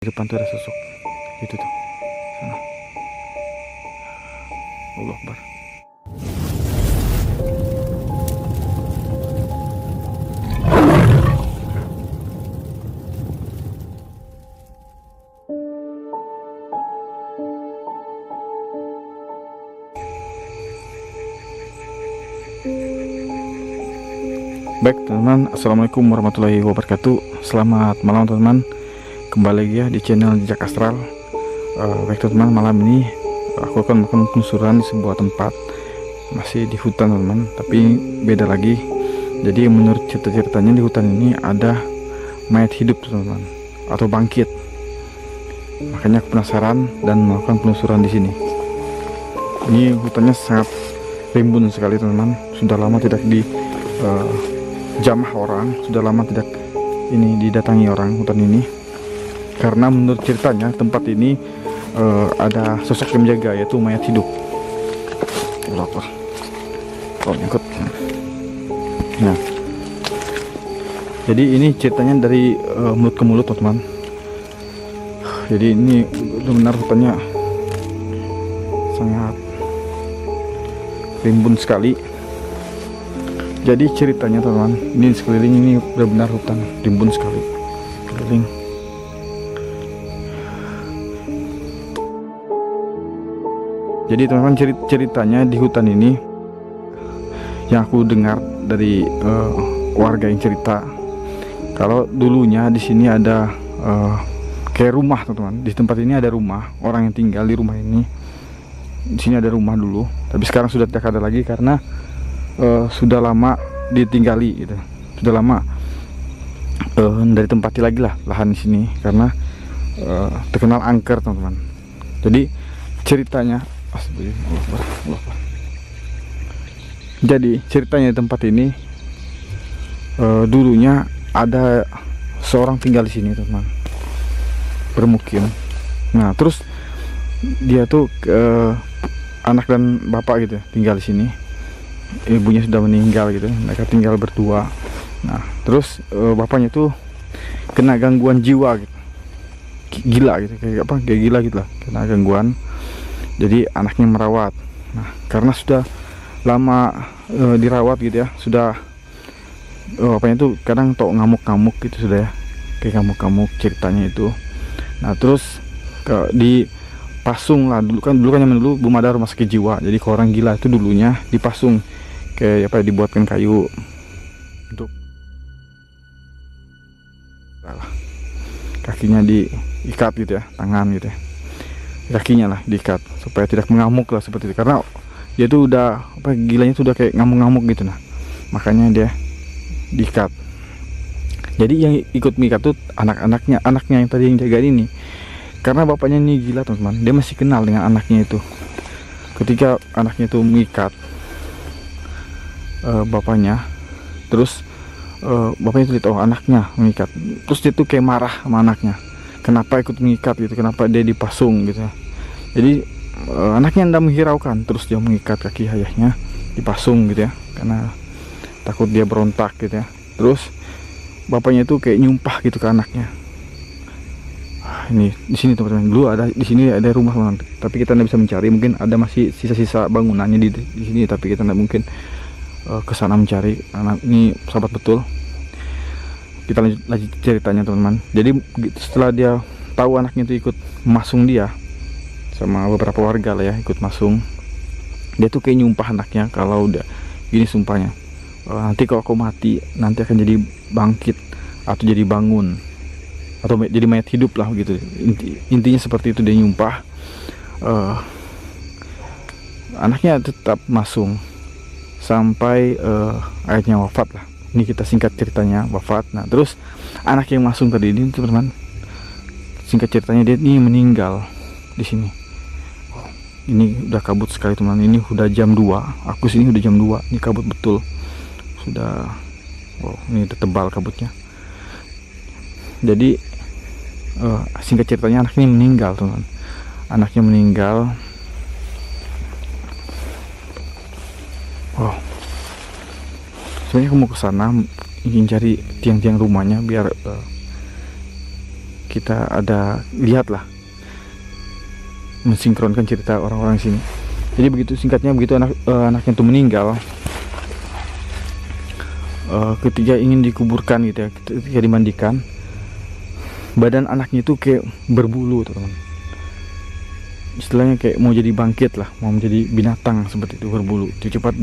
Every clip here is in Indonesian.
depan tuh ada sosok itu tuh sana. Allah Akbar. Baik teman-teman, assalamualaikum warahmatullahi wabarakatuh. Selamat malam teman-teman. Kembali lagi ya di channel Jejak Astral. Baik teman-teman, malam ini aku akan melakukan penelusuran di sebuah tempat, masih di hutan teman-teman, tapi beda lagi. Jadi menurut cerita-ceritanya di hutan ini ada mayat hidup teman-teman, atau bangkit. Makanya aku penasaran dan melakukan penelusuran di sini. Ini hutannya sangat rimbun sekali teman-teman. Sudah lama tidak di jamah orang, sudah lama tidak ini didatangi orang hutan ini, karena menurut ceritanya tempat ini ada sosok yang menjaga, yaitu mayat hidup. Oh, nyangkut. Nah, jadi ini ceritanya dari mulut ke mulut teman-teman. Jadi ini benar hutannya sangat rimbun sekali. Jadi ceritanya teman-teman, ini sekeliling ini benar-benar hutan rimbun sekali keliling. Jadi teman-teman, ceritanya di hutan ini yang aku dengar dari warga yang cerita, kalau dulunya di sini ada kayak rumah teman-teman. Di tempat ini ada rumah, orang yang tinggal di rumah ini. Di sini ada rumah dulu, tapi sekarang sudah tidak ada lagi karena sudah lama ditinggali gitu. Sudah lama dari tempati lagi lah lahan di sini karena terkenal angker teman-teman. Jadi ceritanya di tempat ini dulunya ada seorang tinggal di sini teman-teman, bermukim. Nah terus dia tuh anak dan bapak gitu ya, tinggal di sini. Ibunya sudah meninggal gitu, mereka tinggal berdua. Nah terus bapaknya tuh kena gangguan jiwa gitu, gila gitu, kayak gila gitu lah, kena gangguan. Jadi anaknya merawat. Nah karena sudah lama dirawat gitu ya, sudah bapaknya tuh kadang tok ngamuk-ngamuk gitu sudah ya, kayak ngamuk-ngamuk ceritanya itu. Nah terus dipasung lah, dulu kan zaman dulu belum ada rumah sakit jiwa, jadi kalau orang gila itu dulunya dipasung kayak apa, dibuatkan kayu untuk kakinya diikat gitu ya, tangan gitu ya, kakinya lah diikat supaya tidak mengamuk lah seperti itu, karena dia tuh udah gilanya tuh udah kayak ngamuk-ngamuk gitu. Nah makanya dia diikat. Jadi yang ikut mengikat tuh anaknya yang tadi yang jaga ini, karena bapaknya ini gila teman-teman, dia masih kenal dengan anaknya itu. Ketika anaknya itu mengikat bapaknya, terus bapaknya itu lihat, oh anaknya mengikat, terus dia tuh kayak marah sama anaknya, kenapa ikut mengikat gitu, kenapa dia dipasung gitu ya. Jadi anaknya tidak menghiraukan, terus dia mengikat kaki ayahnya, dipasung gitu ya, karena takut dia berontak gitu ya. Terus bapaknya itu kayak nyumpah gitu ke anaknya. Ini di sini teman-teman, dulu ada di sini ada rumah teman, tapi kita tidak bisa mencari, mungkin ada masih sisa-sisa bangunannya di sini, tapi kita tidak mungkin ke sana mencari. Karena ini sahabat betul. Kita lanjut ceritanya teman-teman. Jadi setelah dia tahu anaknya itu ikut masung dia sama beberapa warga lah ya, ikut masung, dia tuh kayak nyumpah anaknya kalau udah gini sumpahnya, nanti kalau aku mati nanti akan jadi bangkit atau jadi bangun atau jadi mayat hidup lah gitu. Intinya seperti itu, dia nyumpah. Anaknya tetap masung sampai ayahnya wafat lah. Ini kita singkat ceritanya, wafat. Nah terus anak yang masung tadi ini teman-teman, singkat ceritanya dia ini meninggal di sini. Ini udah kabut sekali teman, ini udah jam 2, aku sini udah jam 2, ini kabut betul sudah. Ini udah tebal kabutnya. Jadi singkat ceritanya anak ini meninggal teman, anaknya meninggal. Sebenarnya aku mau ke sana ingin cari tiang-tiang rumahnya biar kita ada lihat lah, mensinkronkan cerita orang-orang sini. Jadi begitu singkatnya, begitu anaknya itu meninggal, ketika ingin dikuburkan gitu ya, ketika dimandikan, badan anaknya itu kayak berbulu teman-teman. Istilahnya kayak mau jadi bangkit lah, mau menjadi binatang seperti itu, berbulu. Cepat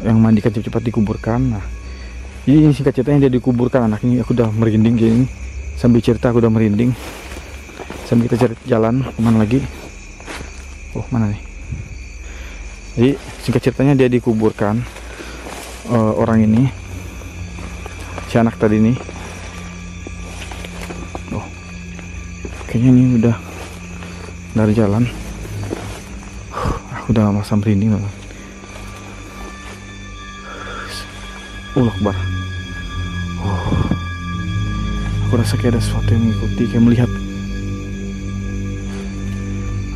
yang mandikan cepat dikuburkan. Nah, jadi ini singkat ceritanya dia dikuburkan anaknya. Aku udah merinding jadi sambil cerita aku udah merinding. Sambil kita cari jalan kemana lagi? Oh mana nih? Jadi singkat ceritanya dia dikuburkan, orang ini, si anak tadi nih. Oh, kayaknya ini udah dari jalan. Aku udah masa merinding loh. Akbar. Aku rasa kayak ada sesuatu yang mengikuti, kayak melihat.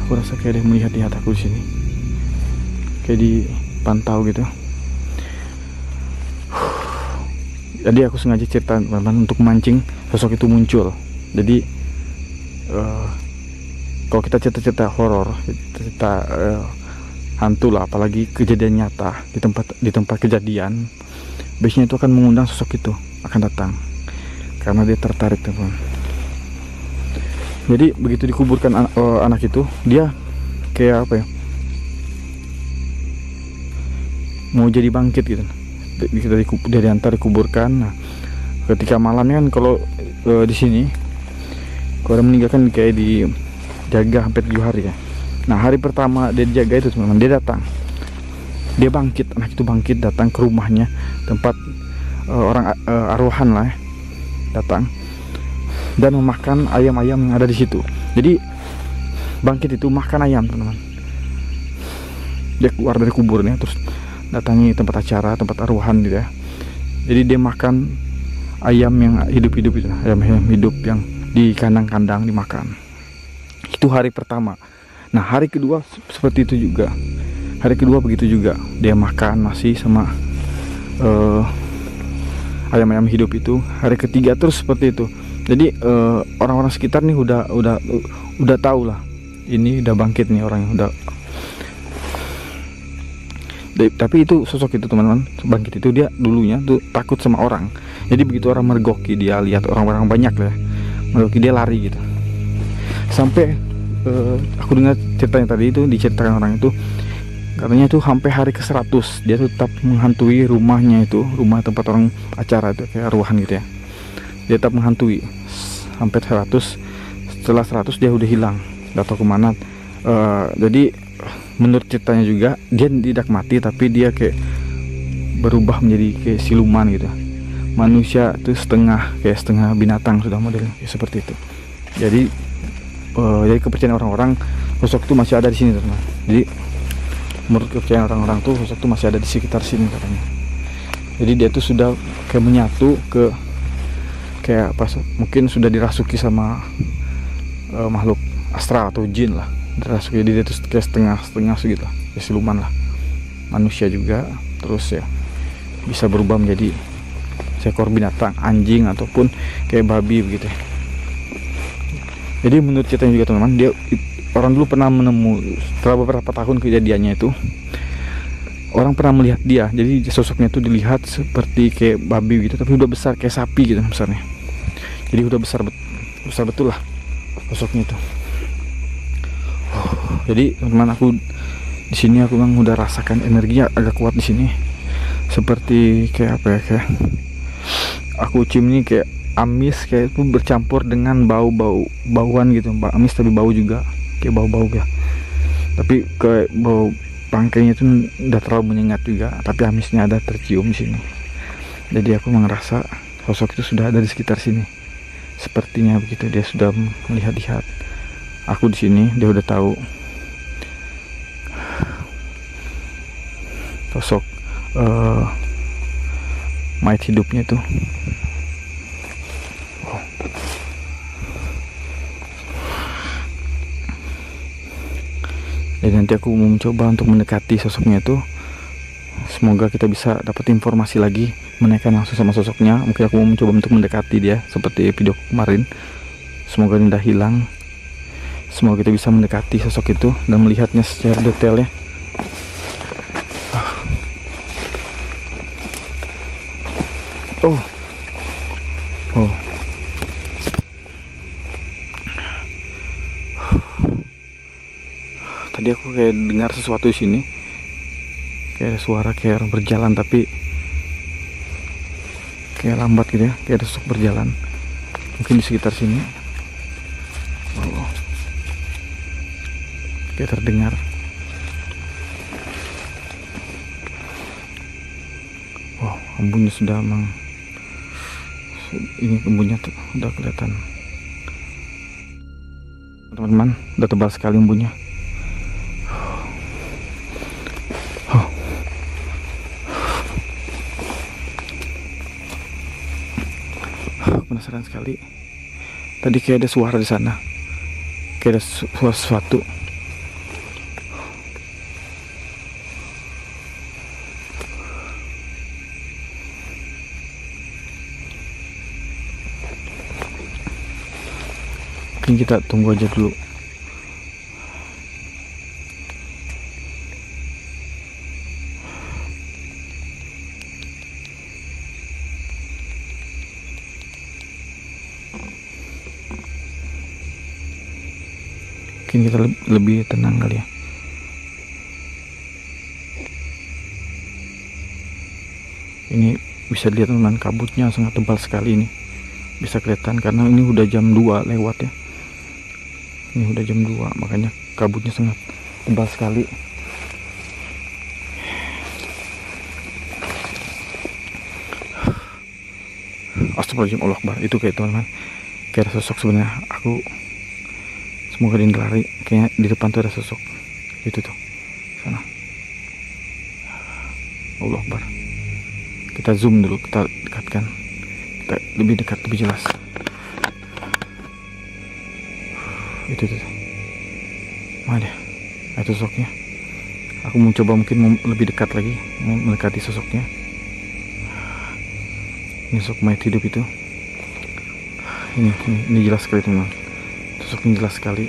Aku rasa kayak ada yang melihat aku di sini, kayak dipantau gitu. Jadi aku sengaja cerita teman-teman untuk mancing sosok itu muncul. Jadi kalau kita cerita-cerita horor, cerita hantu lah, apalagi kejadian nyata di tempat kejadian, biasanya itu akan mengundang sosok itu akan datang karena dia tertarik teman. Jadi begitu dikuburkan anak itu, dia kayak apa ya, mau jadi bangkit gitu. Dari antar dikuburkan. Nah, ketika malamnya kan kalau di sini kalau orang meninggal kan kayak dijaga hampir 7 hari ya. Nah, hari pertama dia dijaga itu teman-teman, dia datang, dia bangkit, anak itu bangkit, datang ke rumahnya, tempat orang arwahan lah ya, datang dan memakan ayam-ayam yang ada di situ. Jadi bangkit itu makan ayam teman-teman. Dia keluar dari kuburnya terus datangi tempat acara, tempat arwahan gitu ya. Jadi dia makan ayam yang hidup-hidup itu, ayam hidup yang di kandang-kandang dimakan. Itu hari pertama. Nah, hari kedua seperti itu juga. Hari kedua begitu juga, dia makan masih sama ayam-ayam hidup itu. Hari ketiga terus seperti itu. Jadi orang-orang sekitar nih udah tahu lah, ini udah bangkit nih orang yang udah. Tapi itu sosok itu teman-teman, bangkit itu dia dulunya tuh takut sama orang. Jadi begitu orang mergoki, dia lihat orang-orang banyak lah, mergoki dia lari gitu. Sampai aku dengar ceritanya tadi itu, diceritakan orang itu, katanya tuh sampai hari ke-100 dia tetap menghantui rumahnya itu, rumah tempat orang acara itu kayak arwahan gitu ya. Dia tetap menghantui sampai 100. Setelah 100 dia udah hilang, gak tahu kemana. Jadi menurut ceritanya juga dia tidak mati, tapi dia kayak berubah menjadi kayak siluman gitu. Manusia itu setengah binatang sudah modelnya ya, seperti itu. Jadi kepercayaan orang-orang sosok itu masih ada di sini teman. Jadi menurut kepercayaan orang-orang tuh sosok itu masih ada di sekitar sini katanya. Jadi dia tuh sudah kayak menyatu ke kayak apa, mungkin sudah dirasuki sama makhluk astral atau jin lah. Dirasuki, jadi dia tuh kayak setengah segitu lah, ya siluman lah, manusia juga, terus ya bisa berubah menjadi seekor binatang, anjing ataupun kayak babi begitu ya. Jadi menurut ceritanya juga teman-teman, dia orang dulu pernah setelah beberapa tahun kejadiannya itu, orang pernah melihat dia. Jadi sosoknya itu dilihat seperti kayak babi gitu, tapi udah besar kayak sapi gitu besarnya. Jadi udah besar betul lah sosoknya itu. Jadi teman-teman, aku di sini aku memang udah rasakan energinya agak kuat di sini. Seperti kayak apa ya, kayak aku cium ini kayak amis, kayak itu bercampur dengan bauan gitu, amis tapi bau juga, kayak bau ya. Tapi kayak bau bangkainya itu udah terlalu menyengat juga, tapi amisnya ada tercium di sini. Jadi aku merasa sosok itu sudah ada di sekitar sini. Sepertinya begitu, dia sudah melihat-lihat aku di sini, dia udah tahu sosok mayat hidupnya itu. Jadi nanti aku mau mencoba untuk mendekati sosoknya itu. Semoga kita bisa dapat informasi lagi menaikkan langsung sama sosoknya. Mungkin aku mau mencoba untuk mendekati dia seperti video kemarin. Semoga ini udah hilang. Semoga kita bisa mendekati sosok itu dan melihatnya secara detail ya. Oh. Tadi aku kayak dengar sesuatu di sini. Kayak ada suara kayak orang berjalan tapi kayak lambat gitu ya, kayak ada sosok berjalan. Mungkin di sekitar sini. Oh. Kayak terdengar. Wow, embunnya sudah ini embunnya tuh udah kelihatan. Teman-teman, udah tebal sekali embunnya. Penasaran sekali. Tadi kayak ada suara di sana. Kayak ada suara sesuatu. Mungkin kita tunggu aja dulu. Mungkin kita lebih tenang kali ya. Ini bisa dilihat teman, kabutnya sangat tebal sekali ini. Bisa kelihatan karena ini udah jam 2 lewat ya. Ini udah jam 2, makanya kabutnya sangat tebal sekali. Astagfirullahaladzim, Allah Akbar. Itu kayak teman-teman, kayak ada sosok sebenarnya. Aku semoga dia lari. Kayaknya di depan tuh ada sosok. Itu tuh, sana. Allah Akbar. Kita zoom dulu, kita dekatkan. Kita lebih dekat, lebih jelas. Itu tuh. Mana dia? Itu sosoknya. Aku mau coba mungkin lebih dekat lagi, mau mendekati sosoknya. Ini sosok mayat hidup itu. Ini jelas sekali teman. Sosoknya jelas sekali.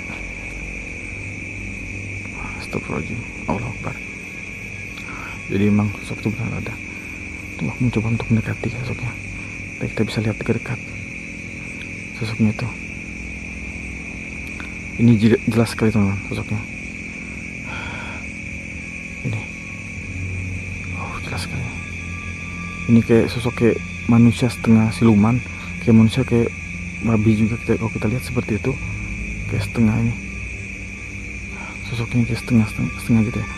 Astagfirullahaladzim, Allah Akbar. Jadi memang sosok itu benar ada. Tuh, aku mencoba untuk mendekati sosoknya. Baik, kita bisa lihat dekat sosoknya itu. Ini jelas sekali teman-teman sosoknya. Ini, jelas sekali. Ini kayak sosok kayak manusia setengah siluman, kayak manusia kayak babi juga. Kalau kita lihat seperti itu, kayak setengah ini. Sosoknya kayak setengah gitu ya.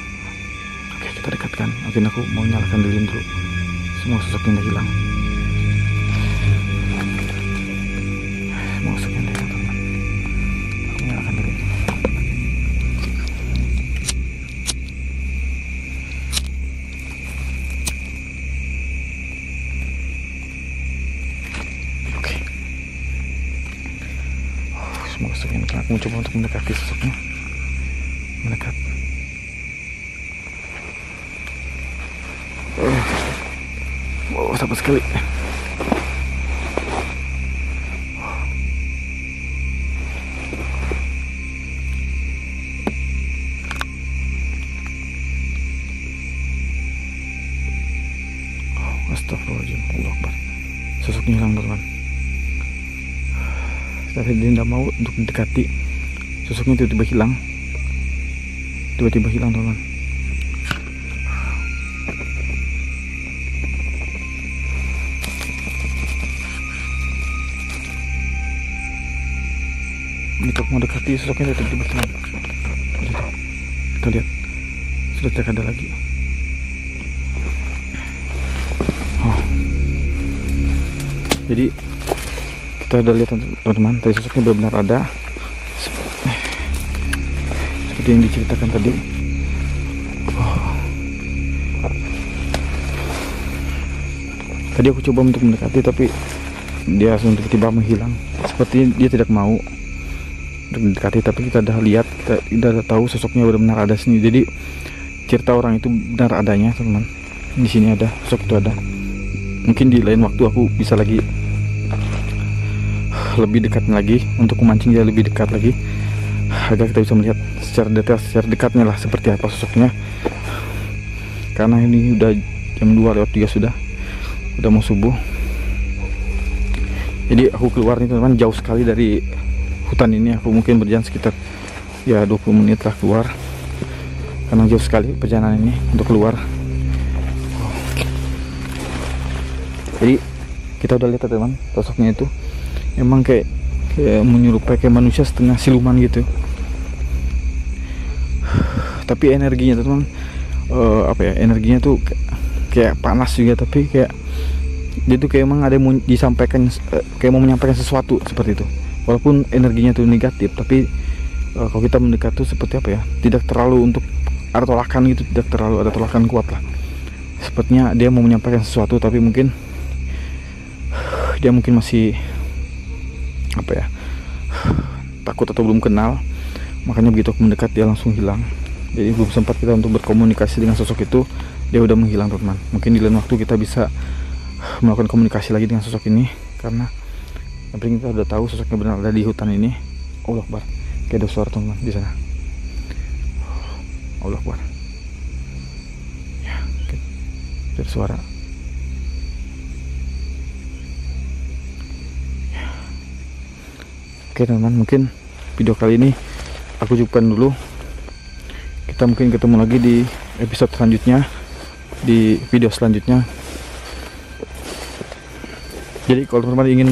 Oke, kita dekatkan. Mungkin aku mau nyalakan lilin dulu. Semua sosoknya udah hilang. Semua sosoknya udah hilang teman. Aku nyalakan lilin. Oke. Semua sosoknya hilang. Aku mencoba untuk mendekati sosoknya. Mendekat. Wow, takut sekali. Astagfirullahaladzim, Allah Akbar. Sosoknya hilang teman. Tadi dia tidak mau untuk mendekati. Sosoknya tiba-tiba hilang. Tiba-tiba hilang teman. Kita mau dekati sosoknya tiba-tiba hilang. Kita lihat, sudah tidak ada lagi. Jadi kita udah lihat teman-teman, tadi sosoknya benar-benar ada seperti yang diceritakan tadi. Tadi aku coba untuk mendekati tapi dia langsung tiba-tiba menghilang. Seperti dia tidak mau untuk mendekati, tapi kita udah lihat, kita udah tahu sosoknya benar-benar ada sini. Jadi cerita orang itu benar adanya teman. Di sini ada sosok itu ada. mungkin di lain waktu aku bisa lagi lebih dekat lagi untuk memancing dia lebih dekat lagi, agar kita bisa melihat secara detail, secara dekatnya lah seperti apa sosoknya. Karena ini udah jam 2:03 sudah mau subuh. Jadi aku keluar nih teman-teman, jauh sekali dari hutan ini. Aku mungkin berjalan sekitar ya 20 menit lah keluar, karena jauh sekali perjalanan ini untuk keluar. Jadi kita udah lihat teman, sosoknya itu emang kayak menyerupai kayak manusia setengah siluman gitu. Tapi energinya teman, energinya tuh kayak panas juga, tapi kayak dia tuh kayak emang ada yang mau disampaikan, kayak mau menyampaikan sesuatu seperti itu. Walaupun energinya tuh negatif, tapi kalau kita mendekat tuh seperti apa ya, tidak terlalu untuk ada tolakan gitu, tidak terlalu ada tolakan kuat lah. Sepertinya dia mau menyampaikan sesuatu, tapi mungkin dia masih apa ya, takut atau belum kenal. Makanya begitu aku mendekat dia langsung hilang. Jadi belum sempat kita untuk berkomunikasi dengan sosok itu, dia udah menghilang teman. Mungkin di lain waktu kita bisa melakukan komunikasi lagi dengan sosok ini, karena yang penting kita udah tahu sosoknya benar ada di hutan ini. Allah Akbar, kayak ada suara teman di sana. Allah Akbar, ya ada suara. Oke teman-teman, mungkin video kali ini aku cukupkan dulu. Kita mungkin ketemu lagi di episode selanjutnya, di video selanjutnya. Jadi kalau teman-teman ingin